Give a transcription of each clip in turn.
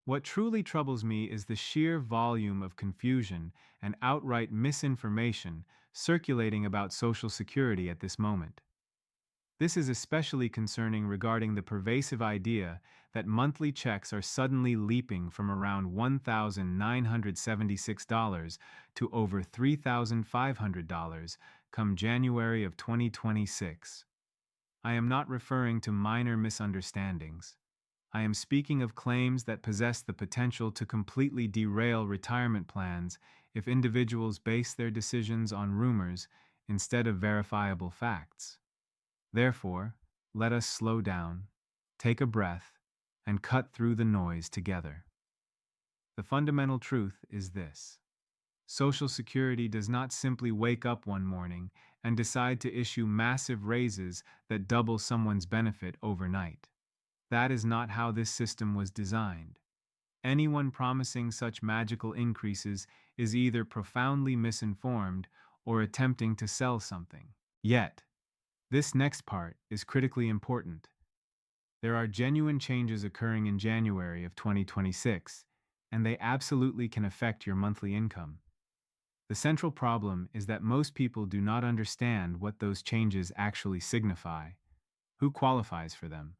What truly troubles me is the sheer volume of confusion and outright misinformation circulating about Social Security at this moment. This is especially concerning regarding the pervasive idea that monthly checks are suddenly leaping from around $1,976 to over $3,500 come January of 2026. I am not referring to minor misunderstandings. I am speaking of claims that possess the potential to completely derail retirement plans if individuals base their decisions on rumors instead of verifiable facts. Therefore, let us slow down, take a breath, and cut through the noise together. The fundamental truth is this: Social Security does not simply wake up one morning and decide to issue massive raises that double someone's benefit overnight. That is not how this system was designed. Anyone promising such magical increases is either profoundly misinformed or attempting to sell something. Yet, this next part is critically important. There are genuine changes occurring in January of 2026, and they absolutely can affect your monthly income. The central problem is that most people do not understand what those changes actually signify, who qualifies for them,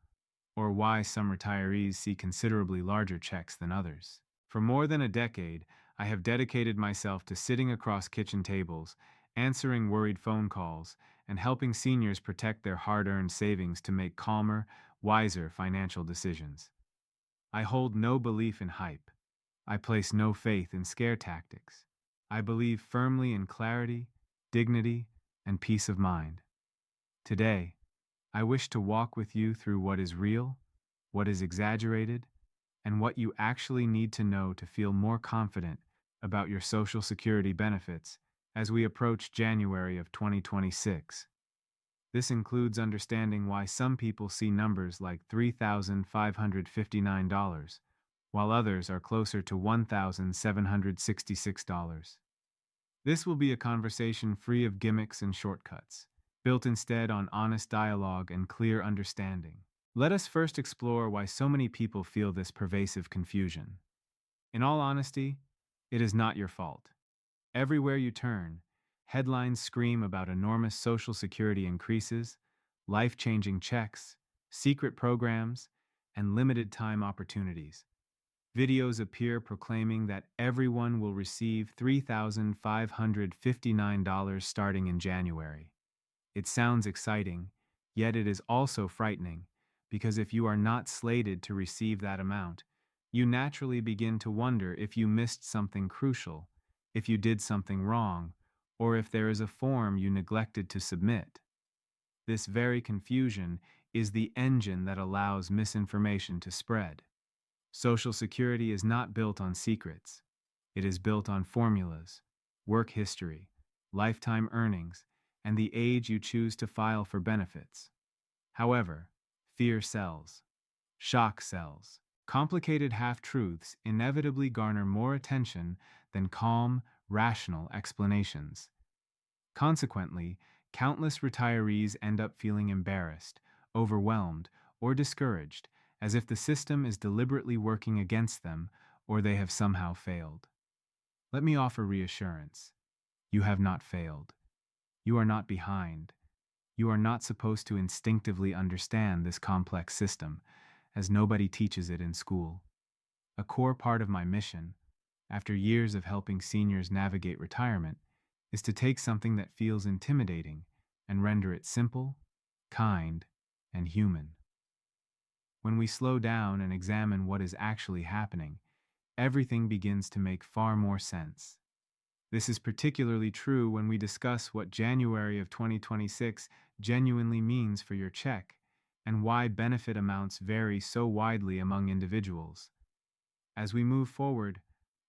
or why some retirees see considerably larger checks than others. For more than a decade, I have dedicated myself to sitting across kitchen tables, answering worried phone calls, and helping seniors protect their hard-earned savings to make calmer, wiser financial decisions. I hold no belief in hype. I place no faith in scare tactics. I believe firmly in clarity, dignity, and peace of mind. Today, I wish to walk with you through what is real, what is exaggerated, and what you actually need to know to feel more confident about your Social Security benefits as we approach January of 2026. This includes understanding why some people see numbers like $3,559, while others are closer to $1,766. This will be a conversation free of gimmicks and shortcuts, built instead on honest dialogue and clear understanding. Let us first explore why so many people feel this pervasive confusion. In all honesty, it is not your fault. Everywhere you turn, headlines scream about enormous Social Security increases, life-changing checks, secret programs, and limited-time opportunities. Videos appear proclaiming that everyone will receive $3,559 starting in January. It sounds exciting, yet it is also frightening, because if you are not slated to receive that amount, you naturally begin to wonder if you missed something crucial, if you did something wrong, or if there is a form you neglected to submit. This very confusion is the engine that allows misinformation to spread. Social Security is not built on secrets. It is built on formulas, work history, lifetime earnings, and the age you choose to file for benefits. However, fear sells. Shock sells. Complicated half-truths inevitably garner more attention than calm, rational explanations. Consequently, countless retirees end up feeling embarrassed, overwhelmed, or discouraged, as if the system is deliberately working against them or they have somehow failed. Let me offer reassurance. You have not failed. You are not behind. You are not supposed to instinctively understand this complex system, as nobody teaches it in school. A core part of my mission, after years of helping seniors navigate retirement, is to take something that feels intimidating and render it simple, kind, and human. When we slow down and examine what is actually happening, everything begins to make far more sense. This is particularly true when we discuss what January of 2026 genuinely means for your check and why benefit amounts vary so widely among individuals. As we move forward,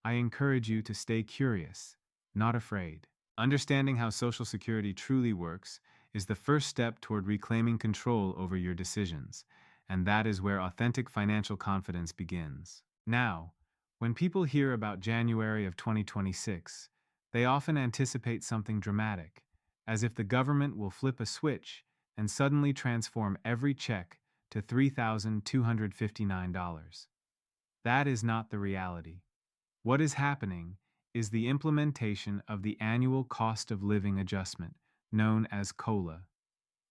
I encourage you to stay curious, not afraid. Understanding how Social Security truly works is the first step toward reclaiming control over your decisions, and that is where authentic financial confidence begins. Now, when people hear about January of 2026, they often anticipate something dramatic, as if the government will flip a switch and suddenly transform every check to $3,259. That is not the reality. What is happening is the implementation of the annual cost of living adjustment, known as COLA.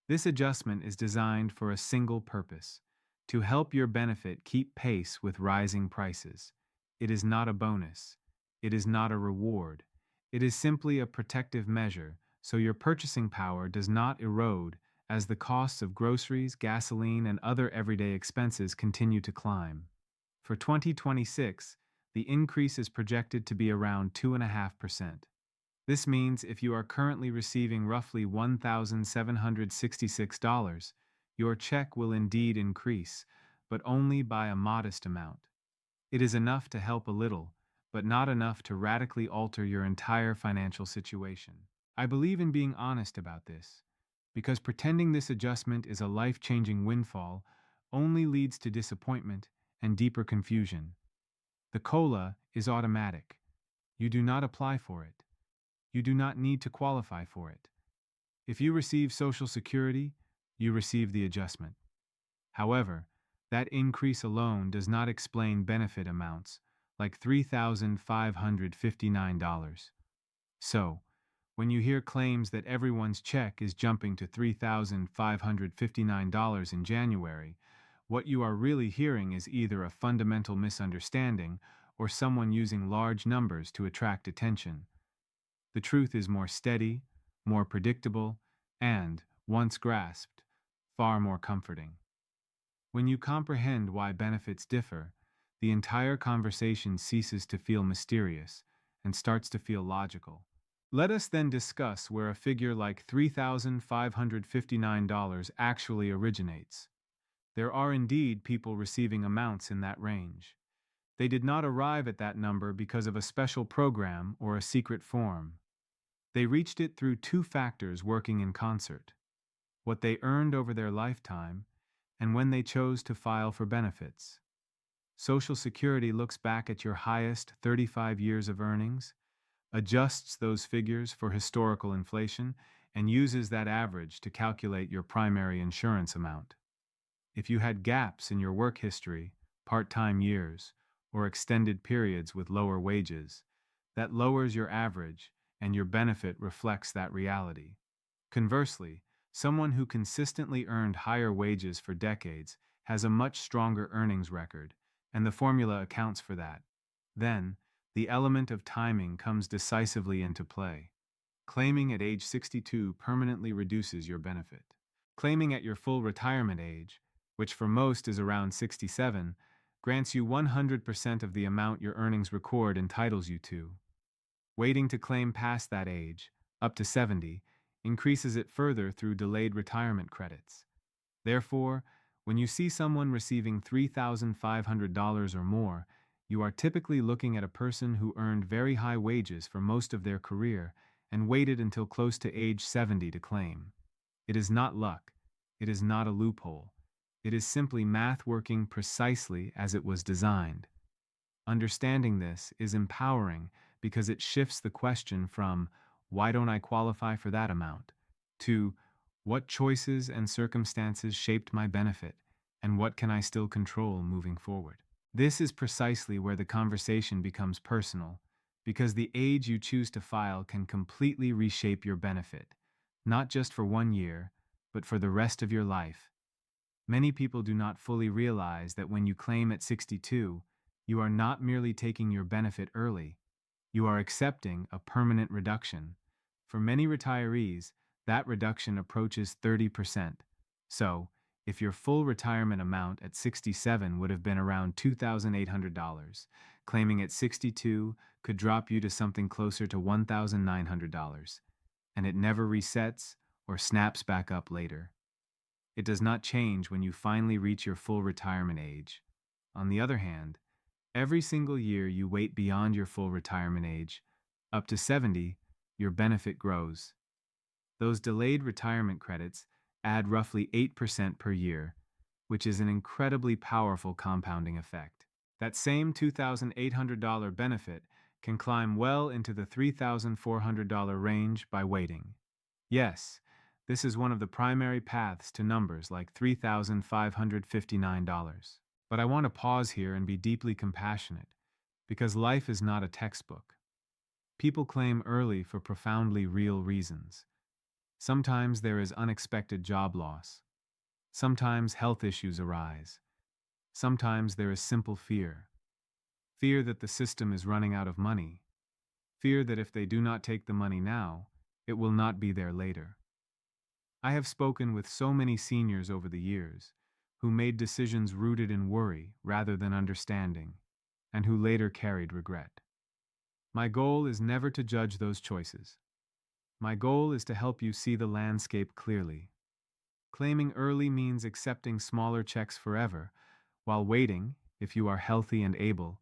This adjustment is designed for a single purpose: to help your benefit keep pace with rising prices. It is not a bonus. It is not a reward. It is simply a protective measure so your purchasing power does not erode as the costs of groceries, gasoline, and other everyday expenses continue to climb. For 2026, the increase is projected to be around 2.5%. This means if you are currently receiving roughly $1,766, your check will indeed increase, but only by a modest amount. It is enough to help a little, but not enough to radically alter your entire financial situation. I believe in being honest about this, because pretending this adjustment is a life-changing windfall only leads to disappointment and deeper confusion. The COLA is automatic. You do not apply for it. You do not need to qualify for it. If you receive Social Security, you receive the adjustment. However, that increase alone does not explain benefit amounts, like $3,559. So, when you hear claims that everyone's check is jumping to $3,559 in January, what you are really hearing is either a fundamental misunderstanding or someone using large numbers to attract attention. The truth is more steady, more predictable, and, once grasped, far more comforting. When you comprehend why benefits differ, the entire conversation ceases to feel mysterious and starts to feel logical. Let us then discuss where a figure like $3,559 actually originates. There are indeed people receiving amounts in that range. They did not arrive at that number because of a special program or a secret form. They reached it through two factors working in concert: what they earned over their lifetime and when they chose to file for benefits. Social Security looks back at your highest 35 years of earnings, adjusts those figures for historical inflation, and uses that average to calculate your primary insurance amount. If you had gaps in your work history, part-time years, or extended periods with lower wages, that lowers your average, and your benefit reflects that reality. Conversely, someone who consistently earned higher wages for decades has a much stronger earnings record, and the formula accounts for that. Then, the element of timing comes decisively into play. Claiming at age 62 permanently reduces your benefit. Claiming at your full retirement age, which for most is around 67, grants you 100% of the amount your earnings record entitles you to. Waiting to claim past that age, up to 70, increases it further through delayed retirement credits. Therefore, when you see someone receiving $3,500 or more, you are typically looking at a person who earned very high wages for most of their career and waited until close to age 70 to claim. It is not luck. It is not a loophole. It is simply math working precisely as it was designed. Understanding this is empowering because it shifts the question from, "Why don't I qualify for that amount?" to, "What choices and circumstances shaped my benefit, and what can I still control moving forward?" This is precisely where the conversation becomes personal, because the age you choose to file can completely reshape your benefit, not just for 1 year, but for the rest of your life. Many people do not fully realize that when you claim at 62, you are not merely taking your benefit early, you are accepting a permanent reduction. For many retirees, that reduction approaches 30%. So, if your full retirement amount at 67 would have been around $2,800, claiming at 62 could drop you to something closer to $1,900, and it never resets or snaps back up later. It does not change when you finally reach your full retirement age. On the other hand, every single year you wait beyond your full retirement age, up to 70, your benefit grows. Those delayed retirement credits add roughly 8% per year, which is an incredibly powerful compounding effect. That same $2,800 benefit can climb well into the $3,400 range by waiting. Yes, this is one of the primary paths to numbers like $3,559. But I want to pause here and be deeply compassionate, because life is not a textbook. People claim early for profoundly real reasons. Sometimes there is unexpected job loss. Sometimes health issues arise. Sometimes there is simple fear. Fear that the system is running out of money. Fear that if they do not take the money now, it will not be there later. I have spoken with so many seniors over the years who made decisions rooted in worry rather than understanding, and who later carried regret. My goal is never to judge those choices. My goal is to help you see the landscape clearly. Claiming early means accepting smaller checks forever, while waiting, if you are healthy and able,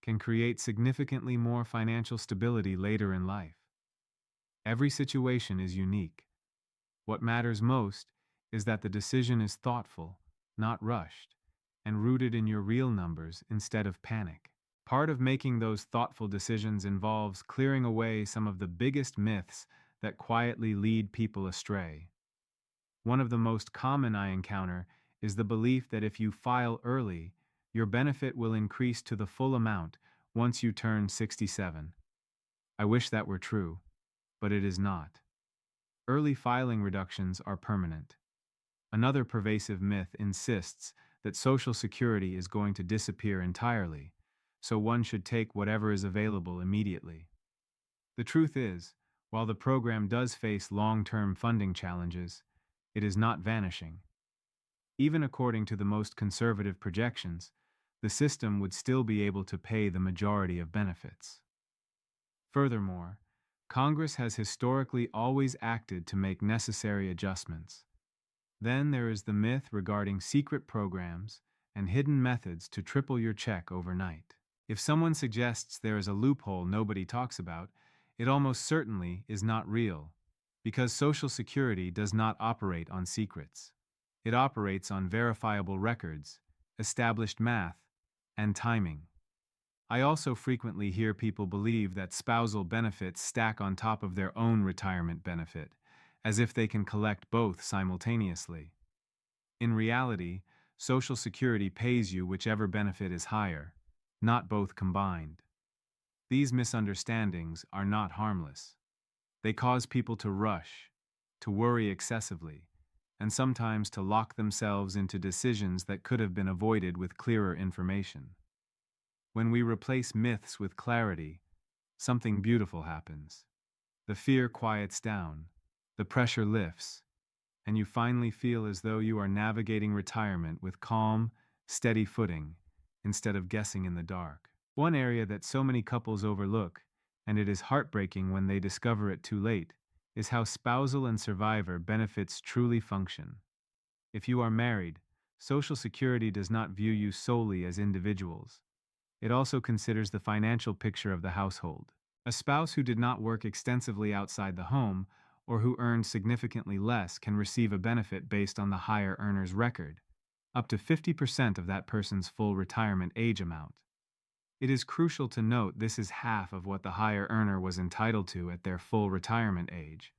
can create significantly more financial stability later in life. Every situation is unique. What matters most is that the decision is thoughtful, not rushed, and rooted in your real numbers instead of panic. Part of making those thoughtful decisions involves clearing away some of the biggest myths that quietly lead people astray. One of the most common I encounter is the belief that if you file early, your benefit will increase to the full amount once you turn 67. I wish that were true, but it is not. Early filing reductions are permanent. Another pervasive myth insists that Social Security is going to disappear entirely, so one should take whatever is available immediately. The truth is, while the program does face long-term funding challenges, it is not vanishing. Even according to the most conservative projections, the system would still be able to pay the majority of benefits. Furthermore, Congress has historically always acted to make necessary adjustments. Then there is the myth regarding secret programs and hidden methods to triple your check overnight. If someone suggests there is a loophole nobody talks about, it almost certainly is not real, because Social Security does not operate on secrets. It operates on verifiable records, established math, and timing. I also frequently hear people believe that spousal benefits stack on top of their own retirement benefit, as if they can collect both simultaneously. In reality, Social Security pays you whichever benefit is higher, not both combined. These misunderstandings are not harmless. They cause people to rush, to worry excessively, and sometimes to lock themselves into decisions that could have been avoided with clearer information. When we replace myths with clarity, something beautiful happens. The fear quiets down, the pressure lifts, and you finally feel as though you are navigating retirement with calm, steady footing, instead of guessing in the dark. One area that so many couples overlook, and it is heartbreaking when they discover it too late, is how spousal and survivor benefits truly function. If you are married, Social Security does not view you solely as individuals. It also considers the financial picture of the household. A spouse who did not work extensively outside the home or who earned significantly less can receive a benefit based on the higher earner's record, up to 50% of that person's full retirement age amount. It is crucial to note this is half of what the higher earner was entitled to at their full retirement age,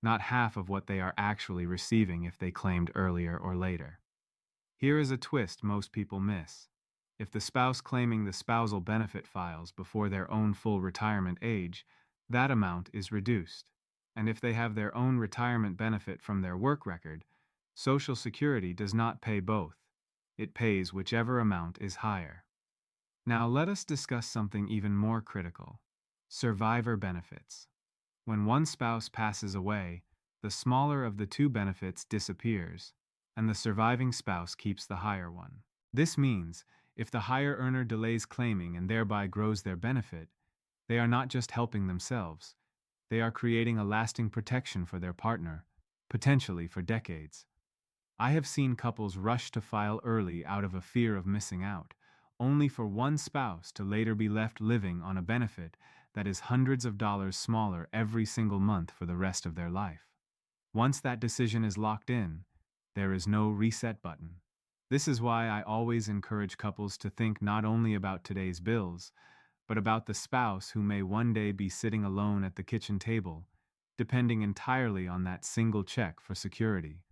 not half of what they are actually receiving if they claimed earlier or later. Here is a twist most people miss. If the spouse claiming the spousal benefit files before their own full retirement age, that amount is reduced. And if they have their own retirement benefit from their work record, Social Security does not pay both. It pays whichever amount is higher. Now let us discuss something even more critical: survivor benefits. When one spouse passes away, the smaller of the two benefits disappears, and the surviving spouse keeps the higher one. This means, if the higher earner delays claiming and thereby grows their benefit, they are not just helping themselves, they are creating a lasting protection for their partner, potentially for decades. I have seen couples rush to file early out of a fear of missing out, only for one spouse to later be left living on a benefit that is hundreds of dollars smaller every single month for the rest of their life. Once that decision is locked in, there is no reset button. This is why I always encourage couples to think not only about today's bills, but about the spouse who may one day be sitting alone at the kitchen table, depending entirely on that single check for security.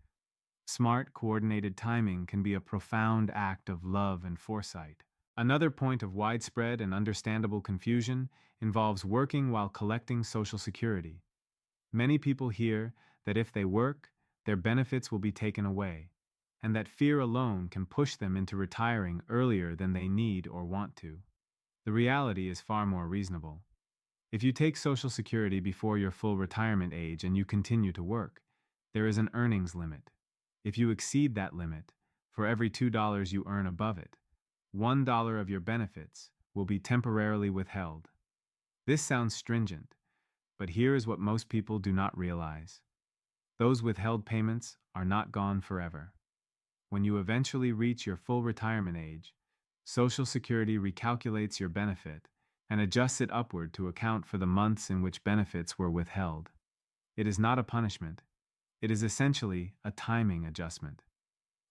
Smart, coordinated timing can be a profound act of love and foresight. Another point of widespread and understandable confusion involves working while collecting Social Security. Many people hear that if they work, their benefits will be taken away, and that fear alone can push them into retiring earlier than they need or want to. The reality is far more reasonable. If you take Social Security before your full retirement age and you continue to work, there is an earnings limit. If you exceed that limit, for every $2 you earn above it, $1 of your benefits will be temporarily withheld. This sounds stringent, but here is what most people do not realize. Those withheld payments are not gone forever. When you eventually reach your full retirement age, Social Security recalculates your benefit and adjusts it upward to account for the months in which benefits were withheld. It is not a punishment. It is essentially a timing adjustment.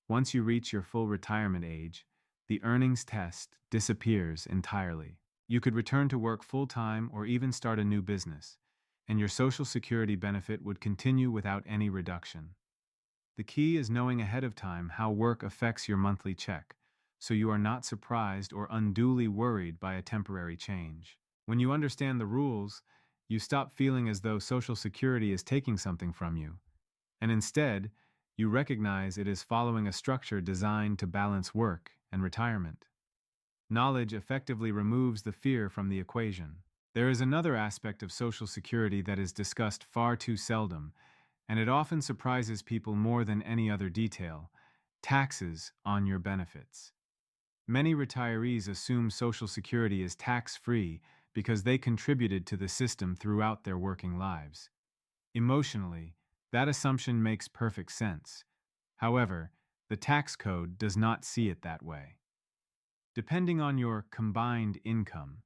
Once you reach your full retirement age, the earnings test disappears entirely. You could return to work full-time or even start a new business, and your Social Security benefit would continue without any reduction. The key is knowing ahead of time how work affects your monthly check, so you are not surprised or unduly worried by a temporary change. When you understand the rules, you stop feeling as though Social Security is taking something from you, and instead, you recognize it is following a structure designed to balance work and retirement. Knowledge effectively removes the fear from the equation. There is another aspect of Social Security that is discussed far too seldom, and it often surprises people more than any other detail: taxes on your benefits. Many retirees assume Social Security is tax-free because they contributed to the system throughout their working lives. Emotionally, that assumption makes perfect sense. However, the tax code does not see it that way. Depending on your combined income,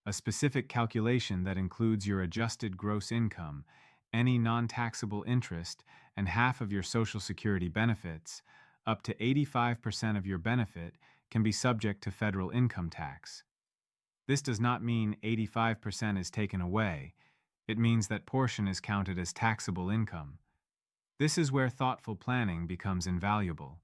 a specific calculation that includes your adjusted gross income, any non-taxable interest, and half of your Social Security benefits, up to 85% of your benefit can be subject to federal income tax. This does not mean 85% is taken away. It means that portion is counted as taxable income. This is where thoughtful planning becomes invaluable.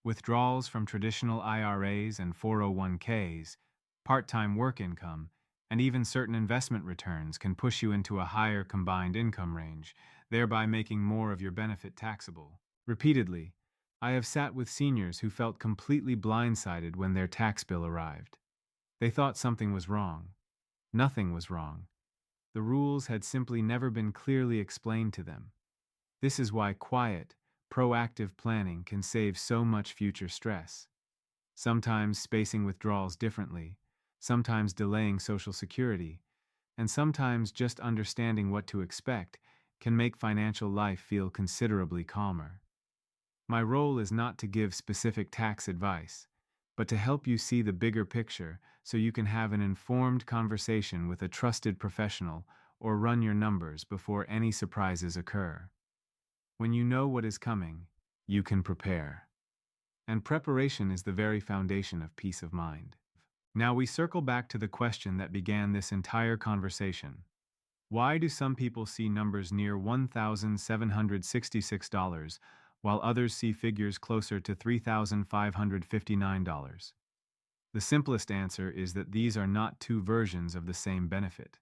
Withdrawals from traditional IRAs and 401ks, part-time work income, and even certain investment returns can push you into a higher combined income range, thereby making more of your benefit taxable. Repeatedly, I have sat with seniors who felt completely blindsided when their tax bill arrived. They thought something was wrong. Nothing was wrong. The rules had simply never been clearly explained to them. This is why quiet, proactive planning can save so much future stress. Sometimes spacing withdrawals differently, sometimes delaying Social Security, and sometimes just understanding what to expect can make financial life feel considerably calmer. My role is not to give specific tax advice, but to help you see the bigger picture so you can have an informed conversation with a trusted professional or run your numbers before any surprises occur. When you know what is coming, you can prepare. And preparation is the very foundation of peace of mind. Now we circle back to the question that began this entire conversation. Why do some people see numbers near $1,766 while others see figures closer to $3,559? The simplest answer is that these are not two versions of the same benefit.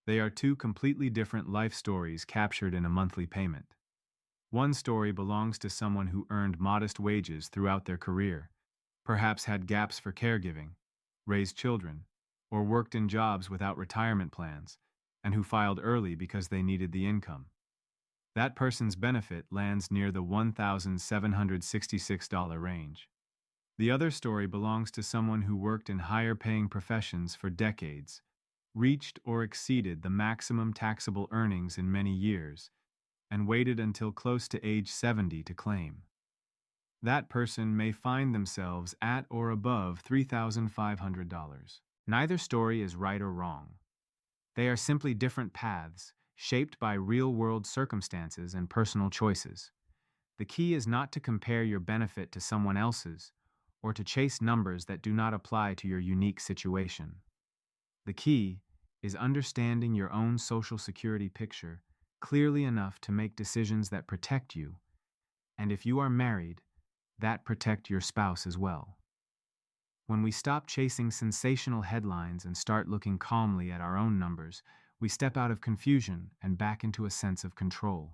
They are two completely different life stories captured in a monthly payment. One story belongs to someone who earned modest wages throughout their career, perhaps had gaps for caregiving, raised children, or worked in jobs without retirement plans, and who filed early because they needed the income. That person's benefit lands near the $1,766 range. The other story belongs to someone who worked in higher-paying professions for decades, reached or exceeded the maximum taxable earnings in many years, and waited until close to age 70 to claim. That person may find themselves at or above $3,500. Neither story is right or wrong. They are simply different paths, shaped by real-world circumstances and personal choices. The key is not to compare your benefit to someone else's, or to chase numbers that do not apply to your unique situation. The key is understanding your own Social Security picture clearly enough to make decisions that protect you And if you are married, that protect your spouse as well. When we stop chasing sensational headlines and start looking calmly at our own numbers, we step out of confusion and back into a sense of control.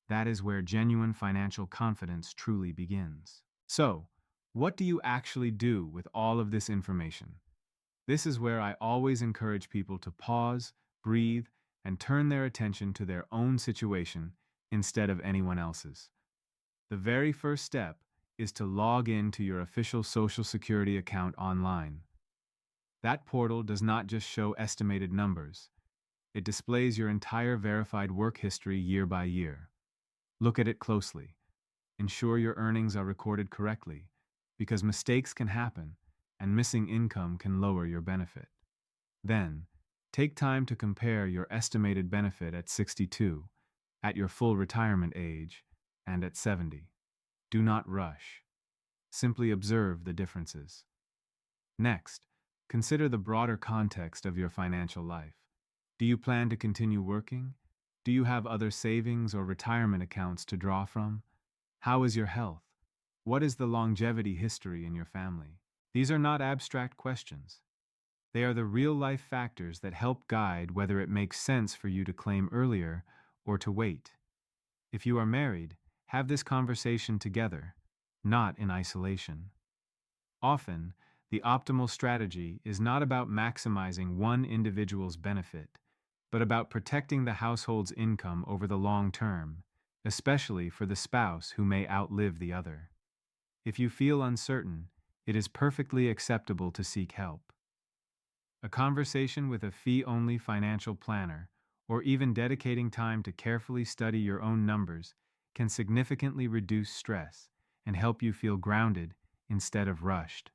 That is where genuine financial confidence truly begins. So, what do you actually do with all of this information? This is where I always encourage people to pause, breathe, and turn their attention to their own situation instead of anyone else's. The very first step is to log in to your official Social Security account online. That portal does not just show estimated numbers, it displays your entire verified work history year by year. Look at it closely. Ensure your earnings are recorded correctly, because mistakes can happen and missing income can lower your benefit. Then, take time to compare your estimated benefit at 62, at your full retirement age, and at 70. Do not rush. Simply observe the differences. Next, consider the broader context of your financial life. Do you plan to continue working? Do you have other savings or retirement accounts to draw from? How is your health? What is the longevity history in your family? These are not abstract questions. They are the real-life factors that help guide whether it makes sense for you to claim earlier or to wait. If you are married, have this conversation together, not in isolation. Often, the optimal strategy is not about maximizing one individual's benefit, but about protecting the household's income over the long term, especially for the spouse who may outlive the other. If you feel uncertain, it is perfectly acceptable to seek help. A conversation with a fee-only financial planner, or even dedicating time to carefully study your own numbers, can significantly reduce stress and help you feel grounded instead of rushed.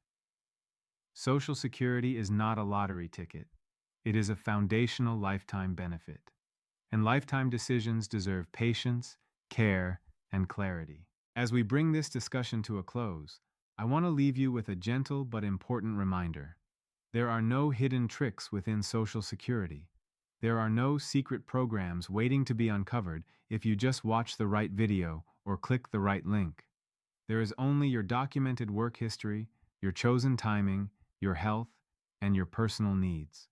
Social Security is not a lottery ticket. It is a foundational lifetime benefit. And lifetime decisions deserve patience, care, and clarity. As we bring this discussion to a close, I want to leave you with a gentle but important reminder. There are no hidden tricks within Social Security. There are no secret programs waiting to be uncovered if you just watch the right video or click the right link. There is only your documented work history, your chosen timing, your health, and your personal needs.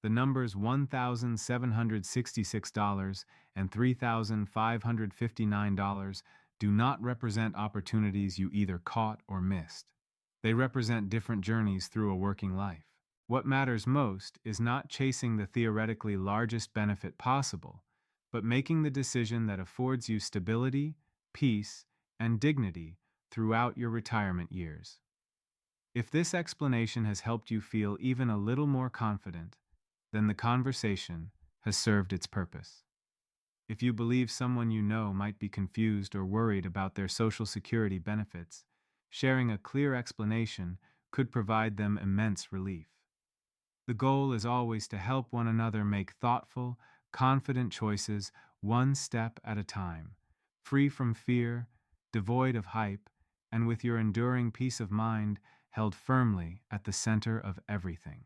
The numbers $1,766 and $3,559 do not represent opportunities you either caught or missed. They represent different journeys through a working life. What matters most is not chasing the theoretically largest benefit possible, but making the decision that affords you stability, peace, and dignity throughout your retirement years. If this explanation has helped you feel even a little more confident, then the conversation has served its purpose. If you believe someone you know might be confused or worried about their Social Security benefits, sharing a clear explanation could provide them immense relief. The goal is always to help one another make thoughtful, confident choices one step at a time, free from fear, devoid of hype, and with your enduring peace of mind held firmly at the center of everything.